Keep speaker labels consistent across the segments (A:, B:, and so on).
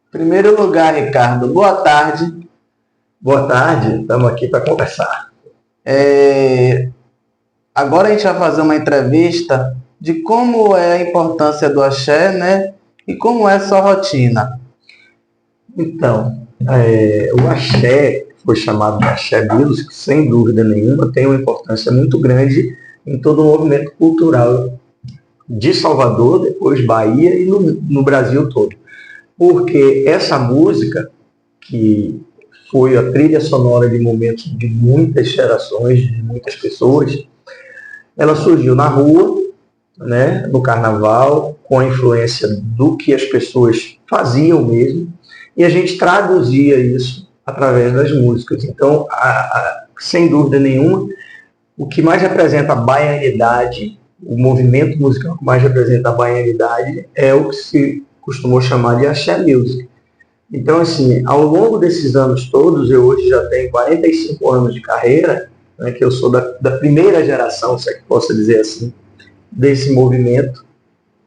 A: Em primeiro lugar, Ricardo, boa tarde.
B: Boa tarde, estamos aqui para conversar.
A: Agora a gente vai fazer uma entrevista de como é a importância do axé, né? E como é a sua rotina.
B: Então, o axé, foi chamado de axé music, sem dúvida nenhuma, tem uma importância muito grande em todo o movimento cultural de Salvador, depois Bahia e no Brasil todo. Porque essa música, que foi a trilha sonora de momentos de muitas gerações, de muitas pessoas, ela surgiu na rua, né, no carnaval, com a influência do que as pessoas faziam mesmo, e a gente traduzia isso através das músicas. Então, sem dúvida nenhuma, o que mais representa a baianidade, o movimento musical que mais representa a baianidade é o que se costumou chamar de axé music. Então, assim, ao longo desses anos todos, eu hoje já tenho 45 anos de carreira, né, que eu sou da primeira geração, se é que posso dizer assim, desse movimento,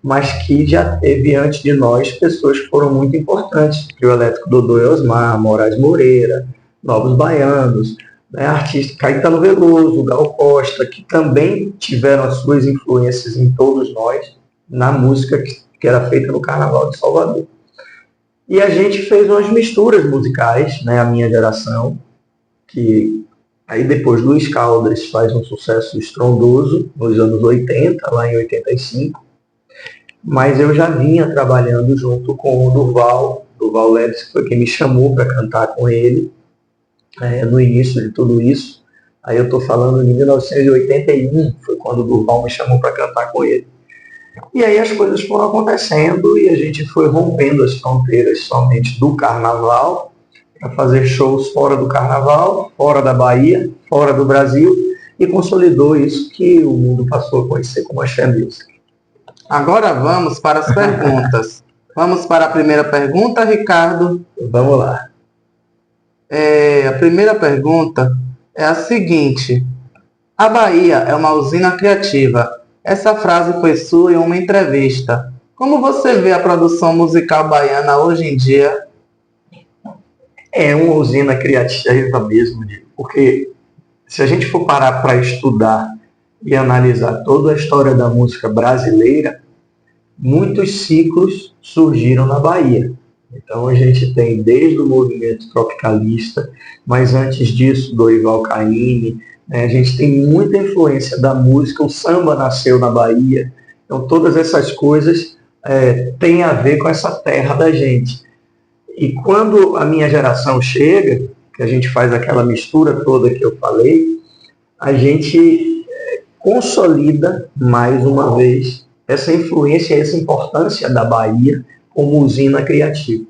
B: mas que já teve antes de nós pessoas que foram muito importantes, Trio Elétrico Dodô e Osmar, Moraes Moreira, Novos Baianos, né, artista Caetano Veloso, Gal Costa, que também tiveram as suas influências em todos nós, na música que era feita no Carnaval de Salvador. E a gente fez umas misturas musicais, né, a minha geração, que aí depois Luiz Caldas faz um sucesso estrondoso nos anos 80, lá em 85, mas eu já vinha trabalhando junto com o Durval Leves, que foi quem me chamou para cantar com ele, no início de tudo isso. Aí eu estou falando de 1981, foi quando o Durval me chamou para cantar com ele. E aí as coisas foram acontecendo e a gente foi rompendo as fronteiras somente do carnaval, para fazer shows fora do carnaval, fora da Bahia, fora do Brasil, e consolidou isso que o mundo passou a conhecer como axé music.
A: Agora vamos para as perguntas. Vamos para a primeira pergunta, Ricardo.
B: Vamos lá.
A: A primeira pergunta é a seguinte: a Bahia é uma usina criativa. Essa frase foi sua em uma entrevista. Como você vê a produção musical baiana hoje em dia?
B: É uma usina criativa mesmo, porque se a gente for parar para estudar e analisar toda a história da música brasileira, muitos ciclos surgiram na Bahia. Então a gente tem desde o movimento tropicalista, mas antes disso, Dorival Caymmi, né, a gente tem muita influência da música, o samba nasceu na Bahia, então todas essas coisas têm a ver com essa terra da gente. E quando a minha geração chega, que a gente faz aquela mistura toda que eu falei, a gente consolida mais uma vez essa influência, essa importância da Bahia como usina criativa.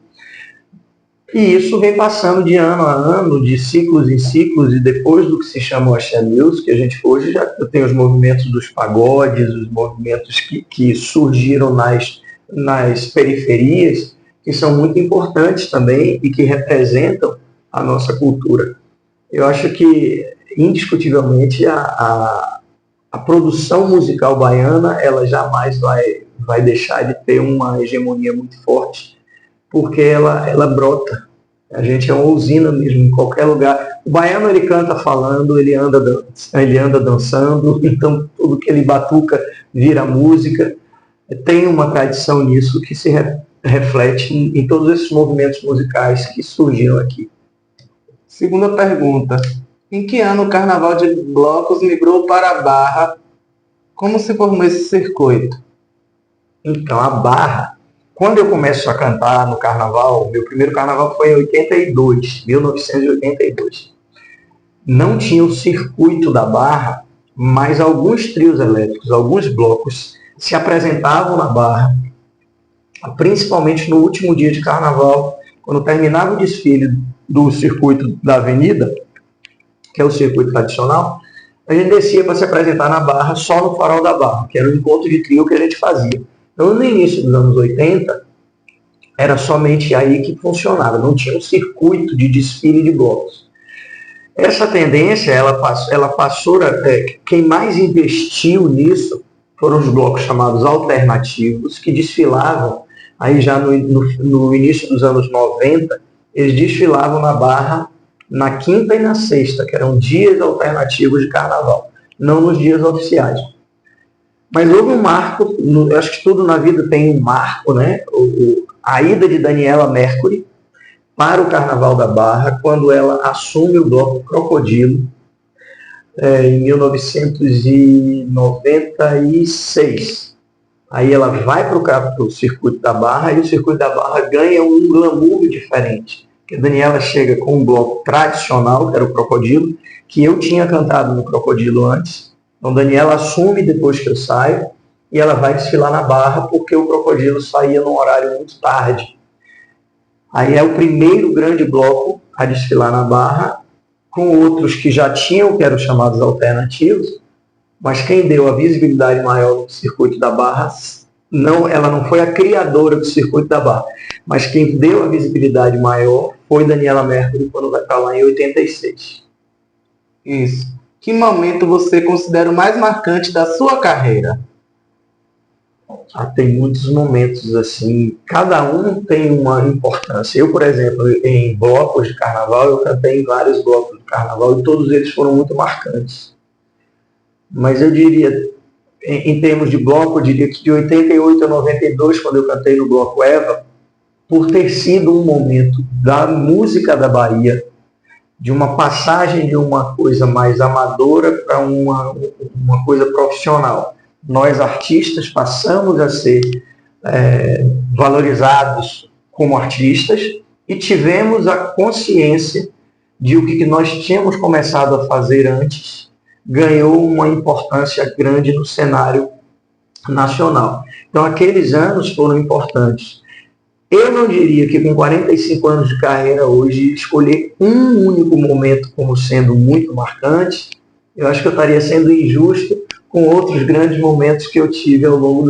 B: E isso vem passando de ano a ano, de ciclos em ciclos, e depois do que se chama o axé music, a gente hoje já tem os movimentos dos pagodes, os movimentos que surgiram nas periferias, que são muito importantes também e que representam a nossa cultura. Eu acho que, indiscutivelmente, a produção musical baiana, ela jamais vai deixar de ter uma hegemonia muito forte, porque ela brota. A gente é uma usina mesmo, em qualquer lugar. O baiano, ele canta falando, ele anda dançando, então tudo que ele batuca vira música. Tem uma tradição nisso que se reflete em todos esses movimentos musicais que surgiram aqui.
A: Segunda pergunta: em que ano o Carnaval de Blocos migrou para a Barra? Como se formou esse circuito?
B: Então, a Barra, quando eu começo a cantar no Carnaval, meu primeiro Carnaval foi em 1982. Não tinha o circuito da Barra, mas alguns trios elétricos, alguns blocos se apresentavam na Barra, principalmente no último dia de Carnaval, quando terminava o desfile do circuito da Avenida, que é o circuito tradicional, a gente descia para se apresentar na Barra, só no Farol da Barra, que era o encontro de trio que a gente fazia. Então, no início dos anos 80, era somente aí que funcionava, não tinha um circuito de desfile de blocos. Essa tendência, ela passou quem mais investiu nisso foram os blocos chamados alternativos, que desfilavam Aí já no início dos anos 90, eles desfilavam na Barra na quinta e na sexta, que eram dias alternativos de carnaval, não nos dias oficiais. Mas houve um marco, eu acho que tudo na vida tem um marco, né? A ida de Daniela Mercury para o Carnaval da Barra, quando ela assume o bloco Crocodilo, em 1996. Aí ela vai para o Circuito da Barra e o Circuito da Barra ganha um glamour diferente. Porque a Daniela chega com um bloco tradicional, que era o Crocodilo, que eu tinha cantado no Crocodilo antes. Então, Daniela assume depois que eu saio e ela vai desfilar na Barra porque o Crocodilo saía num horário muito tarde. Aí é o primeiro grande bloco a desfilar na Barra, com outros que já tinham, que eram chamados alternativos, mas quem deu a visibilidade maior no Circuito da Barra, ela não foi a criadora do Circuito da Barra, mas quem deu a visibilidade maior foi Daniela Mercury quando vai para lá em 86.
A: Isso. Que momento você considera o mais marcante da sua carreira?
B: Tem muitos momentos assim, cada um tem uma importância. Eu, por exemplo, em blocos de carnaval, eu cantei em vários blocos de carnaval e todos eles foram muito marcantes. Mas eu diria, em termos de bloco, eu diria que de 88 a 92, quando eu cantei no bloco Eva, por ter sido um momento da música da Bahia, de uma passagem de uma coisa mais amadora para uma coisa profissional. Nós, artistas, passamos a ser valorizados como artistas e tivemos a consciência de o que nós tínhamos começado a fazer antes ganhou uma importância grande no cenário nacional. Então, aqueles anos foram importantes. Eu não diria que com 45 anos de carreira hoje, escolher um único momento como sendo muito marcante, eu acho que eu estaria sendo injusto com outros grandes momentos que eu tive ao longo dos